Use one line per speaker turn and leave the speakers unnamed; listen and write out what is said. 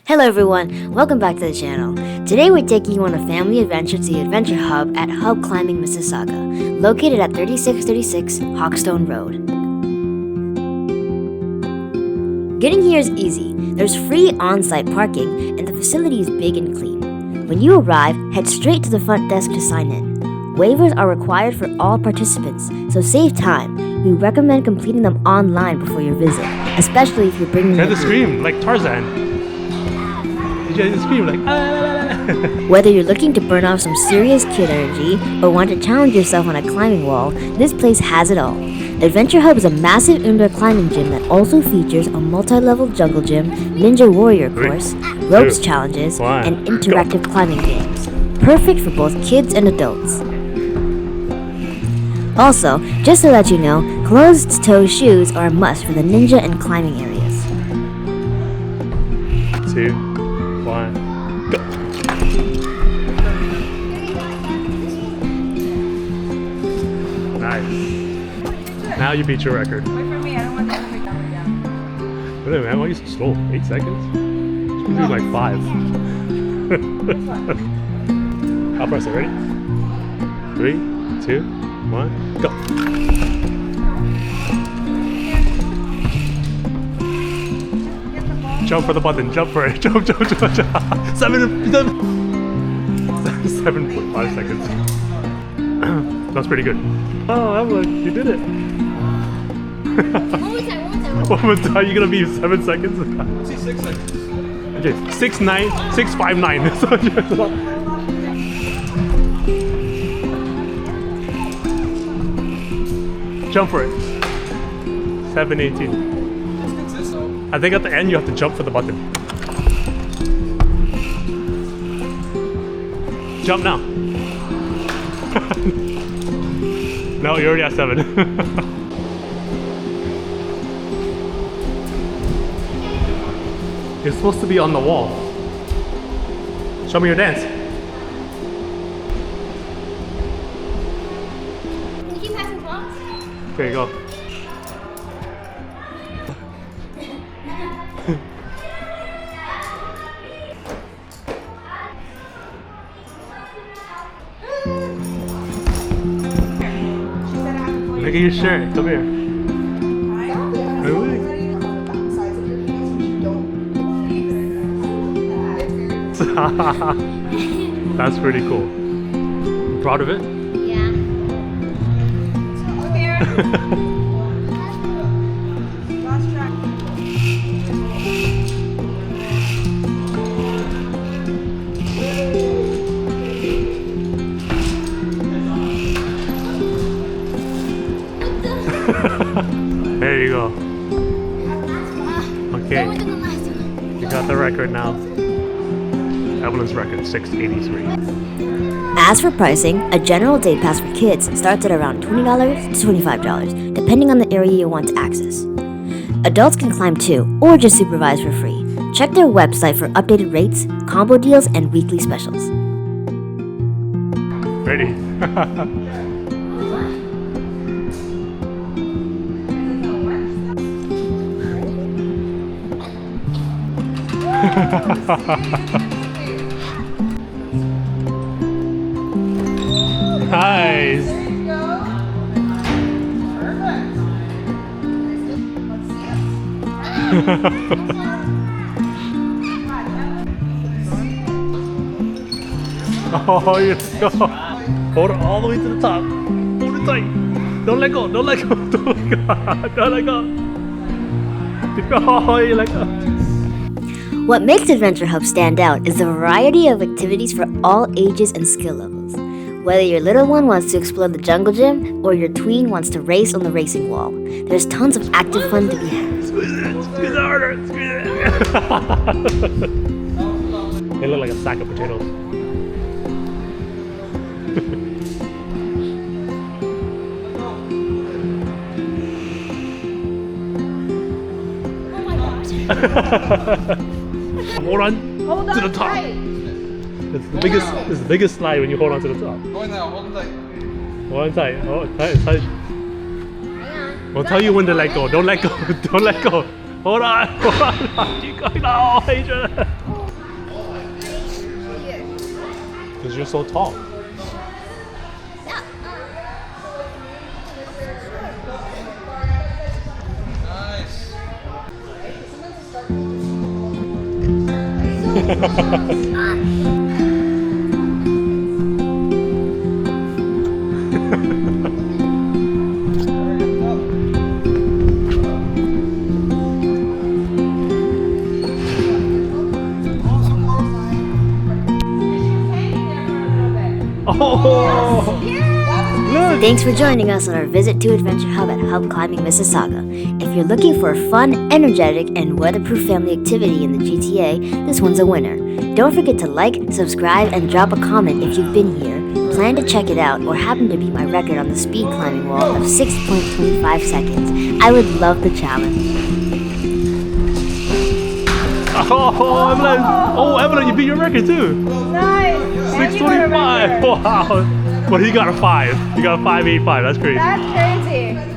Hello everyone, welcome back to the channel. Today we're taking you on a family adventure to the Adventure Hub at Hub Climbing Mississauga, located at 3636 Hawkestone Rd. Getting here is easy. There's free on-site parking and the facility is big and clean. When you arrive, head straight to the front desk to sign in. Waivers are required for all participants, so save time. We recommend completing them online before your visit, especially if you're bringing
You had to scream like Tarzan. You had to scream like ah.
Whether you're looking to burn off some serious kid energy or want to challenge yourself on a climbing wall, this place has it all. Adventure Hub is a massive indoor climbing gym that also features a multi-level jungle gym, ninja warrior course, ropes challenges, and interactive climbing games. Perfect for both kids and adults. Also, just to let you know, closed-toe shoes are a must for the ninja and climbing areas.
2, 1, go! Nice. Now you beat your record.
Wait for me, I don't want that to come down.
Wait a minute, man, why are you so slow? 8 seconds? It's gonna be like 5. I'll press it, ready? 3, 2, 1, go! Jump for the button, jump for it, jump. 7.5 seconds. That's pretty good. Oh, Evelyn, you did it. One more time, you're gonna be 7 seconds? 6 seconds. Okay, 6.9, 6.59. Jump for it. 7.18. I think at the end you have to jump for the button. Jump now. No, you're already at 7. You're supposed to be on the wall. Show me your dance.
Can you keep passing blocks?
There you go. Look at your shirt. Come here. That's pretty cool. You proud of it?
Yeah.
Up here. Last track.
There you go. Okay. You got the record now. Evelyn's record, 6.83.
As for pricing, a general day pass for kids starts at around $20 to $25, depending on the area you want to access. Adults can climb too, or just supervise for free. Check their website for updated rates, combo deals, and weekly specials.
Ready? Nice.
There you go. Perfect.
Oh, you go. Hold it all the way to the top. Hold it tight. Don't let go. Don't let go. Don't let go. Don't let go. Oh, you let go.
What makes Adventure Hub stand out is the variety of activities for all ages and skill levels. Whether your little one wants to explore the jungle gym or your tween wants to race on the racing wall, there's tons of active fun to be had.
Squeeze it harder. Squeeze it. They look like a sack of potatoes. Hold on to the top.
Tight.
It's the biggest slide when you hold on to the top.
Go in there, hold on tight.
Hold on tight. Oh, tight. We'll tell you when to let go. Don't let go. Don't let go. Hold on. Hold on. You go. No, Adrian. you're so tall. Oh, look!
Thanks for joining us on our visit to Adventure Hub at Hub Climbing Mississauga. If you're looking for a fun, energetic, and weatherproof family activity in the GTA, this one's a winner. Don't forget to like, subscribe, and drop a comment if you've been here, plan to check it out, or happen to beat my record on the speed climbing wall of 6.25 seconds. I would love the challenge.
Oh, Evelyn! Oh, Evelyn, you beat your record too.
Nice.
6:25. Wow. But he got a 5. He got a 5.85. That's crazy.
That's crazy.